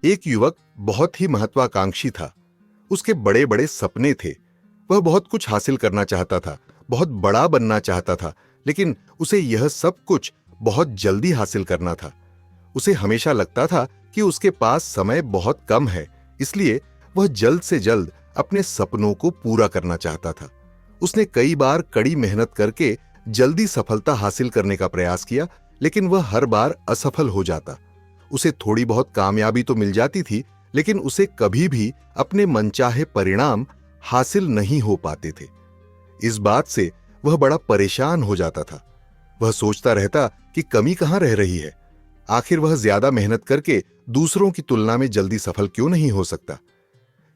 एक युवक बहुत ही महत्वाकांक्षी था। उसके बड़े बड़े सपने थे। वह बहुत कुछ हासिल करना चाहता था, बहुत बड़ा बनना चाहता था, लेकिन उसे यह सब कुछ बहुत जल्दी हासिल करना था। उसे हमेशा लगता था कि उसके पास समय बहुत कम है, इसलिए वह जल्द से जल्द अपने सपनों को पूरा करना चाहता था। उसने कई बार कड़ी मेहनत करके जल्दी सफलता हासिल करने का प्रयास किया, लेकिन वह हर बार असफल हो जाता। उसे थोड़ी बहुत कामयाबी तो मिल जाती थी, लेकिन उसे कभी भी अपने मनचाहे परिणाम हासिल नहीं हो पाते थे। इस बात से वह बड़ा परेशान हो जाता था। वह सोचता रहता कि कमी कहां रह रही है। आखिर वह ज्यादा मेहनत करके दूसरों की तुलना में जल्दी सफल क्यों नहीं हो सकता।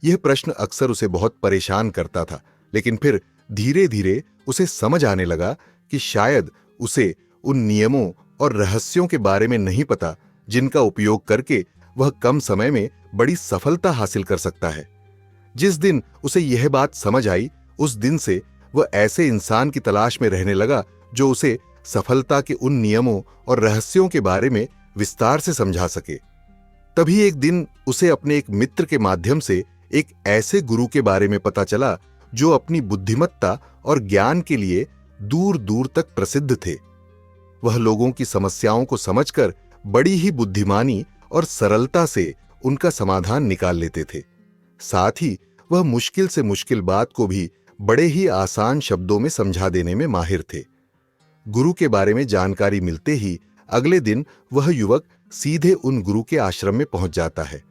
यह प्रश्न अक्सर उसे बहुत परेशान करता था, लेकिन फिर धीरे धीरे उसे समझ आने लगा कि शायद उसे उन नियमों और रहस्यों के बारे में नहीं पता जिनका उपयोग करके वह कम समय में बड़ी सफलता हासिल कर सकता है। जिस दिन उसे यह बात समझ आई, उस दिन से वह ऐसे इंसान की तलाश में रहने लगा जो उसे सफलता के उन नियमों और रहस्यों के बारे में विस्तार से समझा सके। तभी एक दिन उसे अपने एक मित्र के माध्यम से एक ऐसे गुरु के बारे में पता चला जो अपनी बुद्धिमत्ता और ज्ञान के लिए दूर दूर तक प्रसिद्ध थे। वह लोगों की समस्याओं को समझकर बड़ी ही बुद्धिमानी और सरलता से उनका समाधान निकाल लेते थे। साथ ही वह मुश्किल से मुश्किल बात को भी बड़े ही आसान शब्दों में समझा देने में माहिर थे। गुरु के बारे में जानकारी मिलते ही अगले दिन वह युवक सीधे उन गुरु के आश्रम में पहुंच जाता है।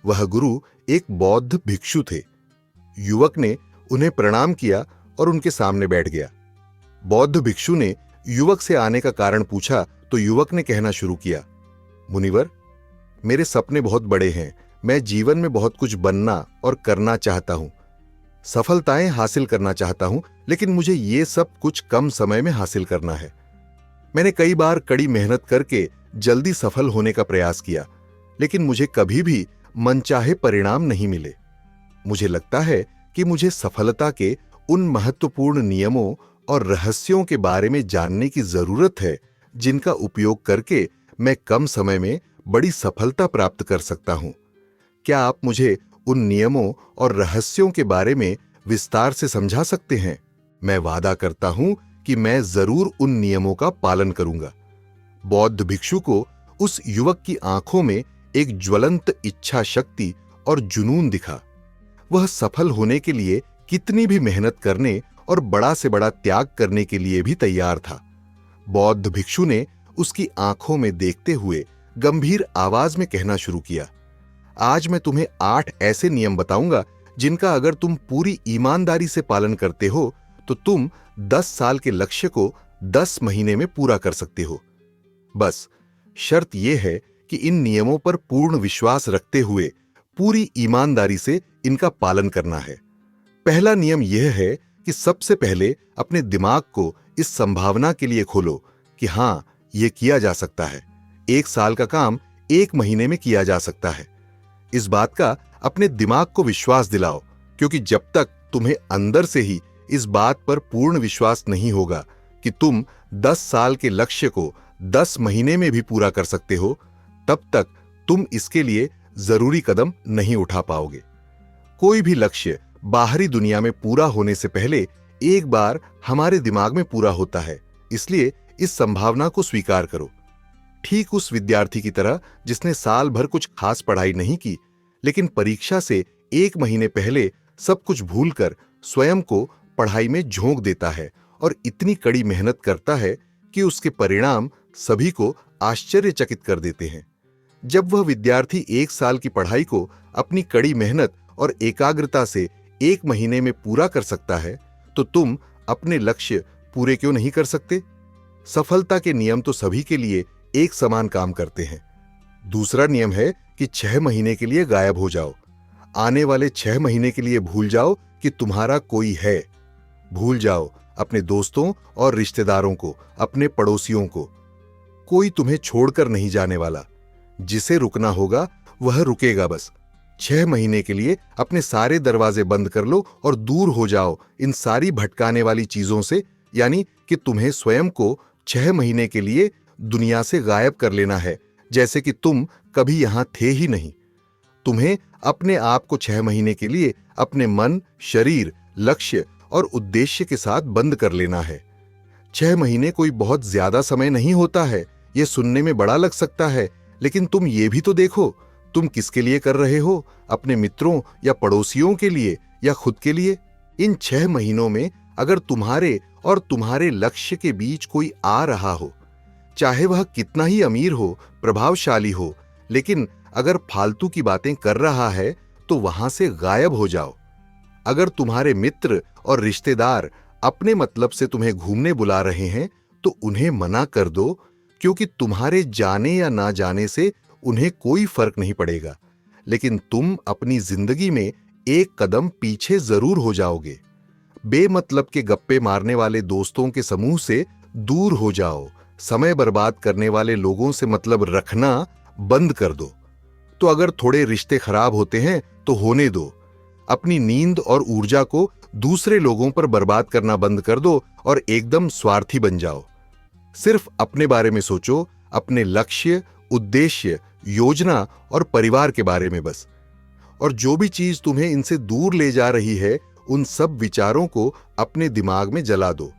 वह गुरु एक बौद्ध भिक्षु थे। युवक ने उन्हें प्रणाम किया और उनके सामने बैठ गया। बौद्ध भिक्षु ने युवक से आने का कारण पूछा तो युवक ने कहना शुरू किया, मुनिवर, मेरे सपने बहुत बड़े हैं। मैं जीवन में बहुत कुछ बनना और करना चाहता हूं, सफलताएं हासिल करना चाहता हूं, लेकिन मुझे ये सब कुछ कम समय में हासिल करना है। मैंने कई बार कड़ी मेहनत करके जल्दी सफल होने का प्रयास किया, लेकिन मुझे कभी भी मनचाहे परिणाम नहीं मिले। मुझे लगता है कि मुझे सफलता के उन महत्वपूर्ण नियमों और रहस्यों के बारे में जानने की जरूरत है जिनका उपयोग करके मैं कम समय में बड़ी सफलता प्राप्त कर सकता हूं। क्या आप मुझे उन नियमों और रहस्यों के बारे में विस्तार से समझा सकते हैं? मैं वादा करता हूं कि मैं जरूर उन नियमों का पालन करूंगा। बौद्ध भिक्षु को उस युवक की आंखों में एक ज्वलंत इच्छा शक्ति और जुनून दिखा। वह सफल होने के लिए कितनी भी मेहनत करने और बड़ा से बड़ा त्याग करने के लिए भी तैयार था। बौद्ध भिक्षु ने उसकी आंखों में देखते हुए गंभीर आवाज में कहना शुरू किया, आज मैं तुम्हें 8 ऐसे नियम बताऊंगा जिनका अगर तुम पूरी ईमानदारी से पालन करते हो तो तुम 10 साल के लक्ष्य को 10 महीने में पूरा कर सकते हो। बस शर्त यह है कि इन नियमों पर पूर्ण विश्वास रखते हुए पूरी ईमानदारी से इनका पालन करना है। पहला नियम यह है कि सबसे पहले अपने दिमाग को इस संभावना के लिए खोलो कि हां, यह किया जा सकता है। 1 साल का काम 1 महीने में किया जा सकता है। इस बात का अपने दिमाग को विश्वास दिलाओ, क्योंकि जब तक तुम्हें अंदर से ही इस बात पर पूर्ण विश्वास नहीं होगा कि तुम 10 साल के लक्ष्य को 10 महीने में भी पूरा कर सकते हो, तब तक तुम इसके लिए जरूरी कदम नहीं उठा पाओगे। कोई भी लक्ष्य बाहरी दुनिया में पूरा होने से पहले एक बार हमारे दिमाग में पूरा होता है, इसलिए इस संभावना को स्वीकार करो। ठीक उस विद्यार्थी की तरह जिसने साल भर कुछ खास पढ़ाई नहीं की, लेकिन परीक्षा से 1 महीने पहले सब कुछ भूलकर स्वयं को पढ़ाई में झोंक देता है और इतनी कड़ी मेहनत करता है कि उसके परिणाम सभी को आश्चर्यचकित कर देते हैं। जब वह विद्यार्थी 1 साल की पढ़ाई को अपनी कड़ी मेहनत और एकाग्रता से 1 महीने में पूरा कर सकता है, तो तुम अपने लक्ष्य पूरे क्यों नहीं कर सकते? सफलता के नियम तो सभी के लिए एक समान काम करते हैं। दूसरा नियम है कि 6 महीने के लिए गायब हो जाओ। आने वाले 6 महीने के लिए भूल जाओ कि तुम्हारा कोई है। भूल जाओ अपने दोस्तों और रिश्तेदारों को, अपने पड़ोसियों को। कोई तुम्हें छोड़कर नहीं जाने वाला। जिसे रुकना होगा वह रुकेगा। बस 6 महीने के लिए अपने सारे दरवाजे बंद कर लो और दूर हो जाओ इन सारी भटकाने वाली चीजों से, यानी कि तुम्हें स्वयं को 6 महीने के लिए दुनिया से गायब कर लेना है, जैसे कि तुम कभी यहां थे ही नहीं। तुम्हें अपने आप को 6 महीने के लिए अपने मन, शरीर, लक्ष्य और उद्देश्य के साथ बंद कर लेना है। 6 महीने कोई बहुत ज्यादा समय नहीं होता है। यह सुनने में बड़ा लग सकता है, लेकिन तुम ये भी तो देखो, तुम किसके लिए कर रहे हो? अपने मित्रों या पड़ोसियों के लिए या खुद के लिए? इन 6 महीनों में अगर तुम्हारे और तुम्हारे लक्ष्य के बीच कोई आ रहा हो, चाहे वह कितना ही अमीर हो, प्रभावशाली हो, लेकिन अगर फालतू की बातें कर रहा है तो वहां से गायब हो जाओ। अगर तुम्हारे मित्र और रिश्तेदार अपने मतलब से तुम्हें घूमने बुला रहे हैं तो उन्हें मना कर दो, क्योंकि तुम्हारे जाने या ना जाने से उन्हें कोई फर्क नहीं पड़ेगा, लेकिन तुम अपनी जिंदगी में एक कदम पीछे जरूर हो जाओगे। बेमतलब के गप्पे मारने वाले दोस्तों के समूह से दूर हो जाओ। समय बर्बाद करने वाले लोगों से मतलब रखना बंद कर दो। तो अगर थोड़े रिश्ते खराब होते हैं तो होने दो। अपनी नींद और ऊर्जा को दूसरे लोगों पर बर्बाद करना बंद कर दो और एकदम स्वार्थी बन जाओ। सिर्फ अपने बारे में सोचो, अपने लक्ष्य, उद्देश्य, योजना और परिवार के बारे में बस। और जो भी चीज तुम्हें इनसे दूर ले जा रही है, उन सब विचारों को अपने दिमाग में जला दो।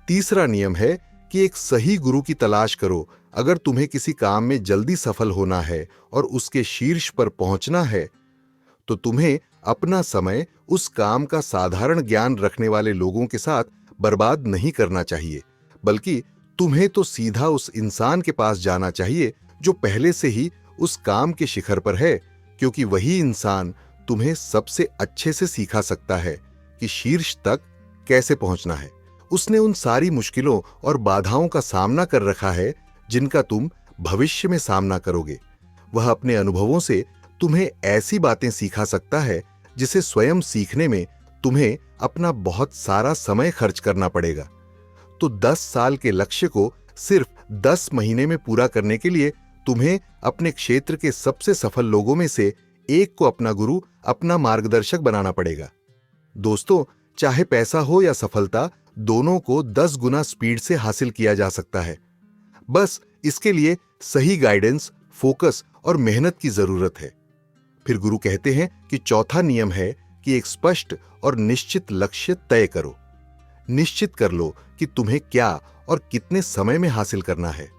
तीसरा नियम है कि एक सही गुरु की तलाश करो। अगर तुम्हें किसी काम में जल्दी सफल होना है और उसके शीर्ष पर पहुंचना है, तो तुम्हें अपना समय उस काम का साधारण ज्ञान रखने वाले लोगों के साथ बर्बाद नहीं करना चाहिए, बल्कि तुम्हें तो सीधा उस इंसान के पास जाना चाहिए जो पहले से ही उस काम के शिखर पर है, क्योंकि वही इंसान तुम्हें सबसे अच्छे से सिखा सकता है कि शीर्ष तक कैसे पहुंचना है। उसने उन सारी मुश्किलों और बाधाओं का सामना कर रखा है जिनका तुम भविष्य में सामना करोगे। वह अपने अनुभवों से तुम्हें ऐसी बातें सिखा सकता है जिसे स्वयं सीखने में तुम्हें अपना बहुत सारा समय खर्च करना पड़ेगा। तो 10 साल के लक्ष्य को सिर्फ 10 महीने में पूरा करने के लिए तुम्हें अपने क्षेत्र के सबसे सफल लोगों में से एक को अपना गुरु, अपना मार्गदर्शक बनाना पड़ेगा। दोस्तों, चाहे पैसा हो या सफलता, दोनों को 10 गुना स्पीड से हासिल किया जा सकता है। बस इसके लिए सही गाइडेंस, फोकस और मेहनत की जरूरत है। फिर गुरु कहते हैं कि चौथा नियम है कि एक स्पष्ट और निश्चित लक्ष्य तय करो। निश्चित कर लो कि तुम्हें क्या और कितने समय में हासिल करना है।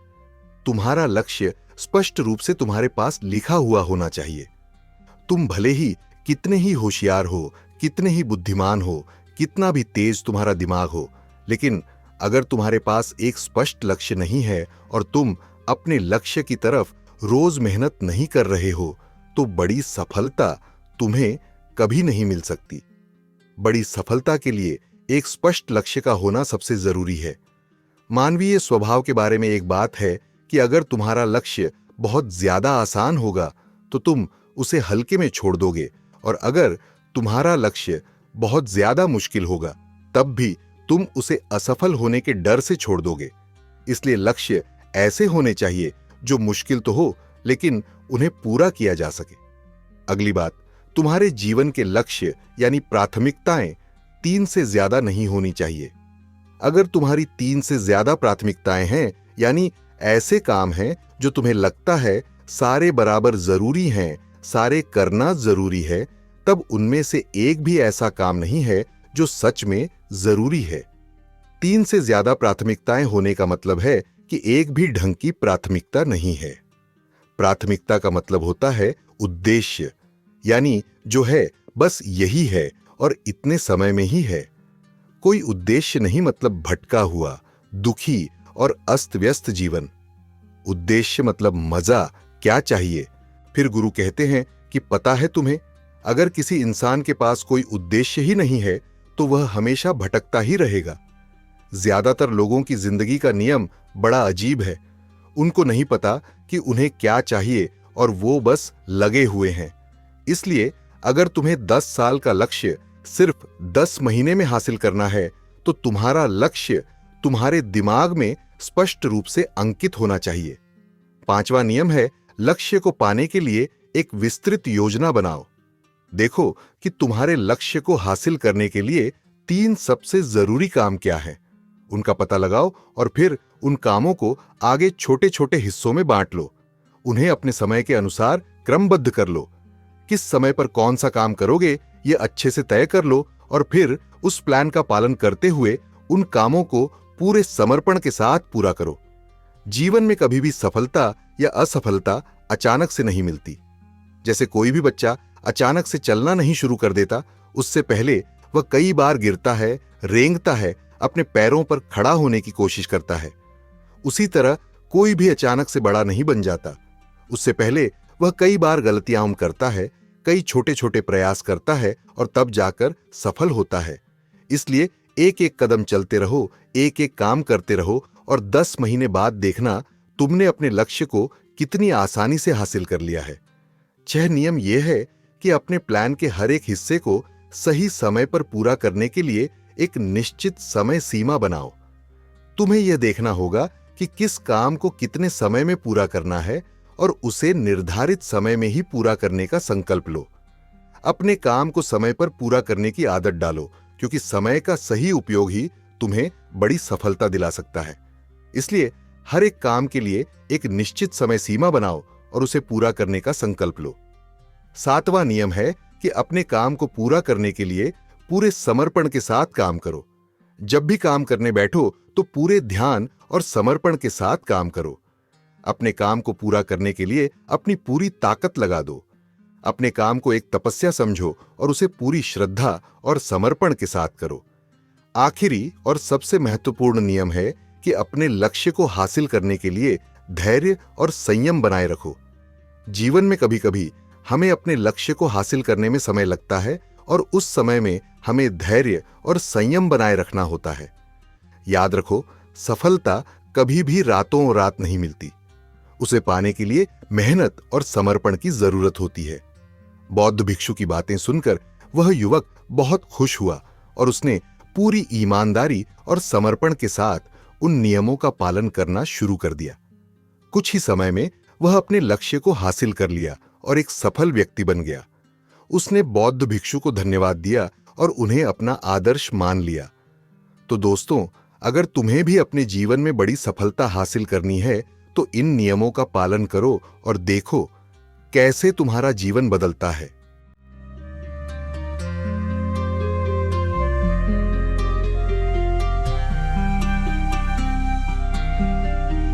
तुम्हारा लक्ष्य स्पष्ट रूप से तुम्हारे पास लिखा हुआ होना चाहिए। तुम भले ही कितने ही होशियार हो, कितने ही बुद्धिमान हो, कितना भी तेज तुम्हारा दिमाग हो, लेकिन अगर तुम्हारे पास एक स्पष्ट लक्ष्य नहीं है और तुम अपने लक्ष्य की तरफ रोज मेहनत नहीं कर रहे हो, तो बड़ी सफलता तुम्हें कभी नहीं मिल सकती। बड़ी सफलता के लिए एक स्पष्ट लक्ष्य का होना सबसे जरूरी है। मानवीय स्वभाव के बारे में एक बात है कि अगर तुम्हारा लक्ष्य बहुत ज्यादा आसान होगा तो तुम उसे हल्के में छोड़ दोगे, और अगर तुम्हारा लक्ष्य बहुत ज्यादा मुश्किल होगा तब भी तुम उसे असफल होने के डर से छोड़ दोगे। इसलिए लक्ष्य ऐसे होने चाहिए जो मुश्किल तो हो, लेकिन उन्हें पूरा किया जा सके। अगली बात, तुम्हारे जीवन के लक्ष्य यानी प्राथमिकताएं 3 से ज्यादा नहीं होनी चाहिए। अगर तुम्हारी 3 से ज्यादा प्राथमिकताएं हैं, यानी ऐसे काम हैं जो तुम्हें लगता है सारे बराबर जरूरी हैं, सारे करना जरूरी है, तब उनमें से एक भी ऐसा काम नहीं है जो सच में जरूरी है। 3 से ज्यादा प्राथमिकताएं होने का मतलब है कि एक भी ढंग की प्राथमिकता नहीं है। प्राथमिकता का मतलब होता है उद्देश्य, यानी जो है बस यही है और इतने समय में ही है। कोई उद्देश्य नहीं मतलब भटका हुआ, दुखी और अस्त व्यस्त जीवन। उद्देश्य मतलब मजा, क्या चाहिए। फिर गुरु कहते हैं कि पता है तुम्हें, अगर किसी इंसान के पास कोई उद्देश्य ही नहीं है तो वह हमेशा भटकता ही रहेगा। ज्यादातर लोगों की जिंदगी का नियम बड़ा अजीब है। उनको नहीं पता कि उन्हें क्या चाहिए और वो बस लगे हुए हैं। इसलिए अगर तुम्हें 10 साल का लक्ष्य सिर्फ 10 महीने में हासिल करना है तो तुम्हारा लक्ष्य तुम्हारे दिमाग में स्पष्ट रूप से अंकित होना चाहिए। 5वां नियम है, लक्ष्य को पाने के लिए एक विस्तृत योजना बनाओ। देखो कि तुम्हारे लक्ष्य को हासिल करने के लिए 3 सबसे जरूरी काम क्या है। उनका पता लगाओ और फिर उन कामों को आगे छोटे छोटे हिस्सों में बांट लो। उन्हें अपने समय के अनुसार क्रमबद्ध कर लो। किस समय पर कौन सा काम करोगे ये अच्छे से तय कर लो और फिर उस प्लान का पालन करते हुए उन कामों को पूरे समर्पण के साथ पूरा करो। जीवन में कभी भी सफलता या असफलता अचानक से नहीं मिलती। जैसे कोई भी बच्चा अचानक से चलना नहीं शुरू कर देता, उससे पहले वह कई बार गिरता है, रेंगता है, अपने पैरों पर खड़ा होने की कोशिश करता है। उसी तरह कोई भी अचानक से बड़ा नहीं बन जाता। उससे पहले वह कई बार गलतियां करता है, कई छोटे छोटे प्रयास करता है और तब जाकर सफल होता है। इसलिए एक एक कदम चलते रहो, एक एक काम करते रहो और 10 महीने बाद देखना तुमने अपने लक्ष्य को कितनी आसानी से हासिल कर लिया है। 6 नियम यह है कि अपने प्लान के हर एक हिस्से को सही समय पर पूरा करने के लिए एक निश्चित समय सीमा बनाओ। तुम्हें यह देखना होगा कि किस काम को कितने समय में पूरा करना है और उसे निर्धारित समय में ही पूरा करने का संकल्प लो। अपने काम को समय पर पूरा करने की आदत डालो, क्योंकि समय का सही उपयोग ही तुम्हें बड़ी सफलता दिला सकता है। इसलिए हर एक काम के लिए एक निश्चित समय सीमा बनाओ और उसे पूरा करने का संकल्प लो। 7वां नियम है कि अपने काम को पूरा करने के लिए पूरे समर्पण के साथ काम करो। जब भी काम करने बैठो तो पूरे ध्यान और समर्पण के साथ काम करो। अपने काम को पूरा करने के लिए अपनी पूरी ताकत लगा दो। अपने काम को एक तपस्या समझो और उसे पूरी श्रद्धा और समर्पण के साथ करो। आखिरी और सबसे महत्वपूर्ण नियम है कि अपने लक्ष्य को हासिल करने के लिए धैर्य और संयम बनाए रखो। जीवन में कभी-कभी हमें अपने लक्ष्य को हासिल करने में समय लगता है और उस समय में हमें धैर्य और संयम बनाए रखना होता है। याद रखो, सफलता कभी भी रातों रात नहीं मिलती। उसे पाने के लिए मेहनत और समर्पण की जरूरत होती है। बौद्ध भिक्षु की बातें सुनकर वह युवक बहुत खुश हुआ और उसने पूरी ईमानदारी और समर्पण के साथ उन नियमों का पालन करना शुरू कर दिया। कुछ ही समय में वह अपने लक्ष्य को हासिल कर लिया और एक सफल व्यक्ति बन गया। उसने बौद्ध भिक्षु को धन्यवाद दिया और उन्हें अपना आदर्श मान लिया। तो दोस्तों, अगर तुम्हें भी अपने जीवन में बड़ी सफलता हासिल करनी है तो इन नियमों का पालन करो और देखो कैसे तुम्हारा जीवन बदलता है।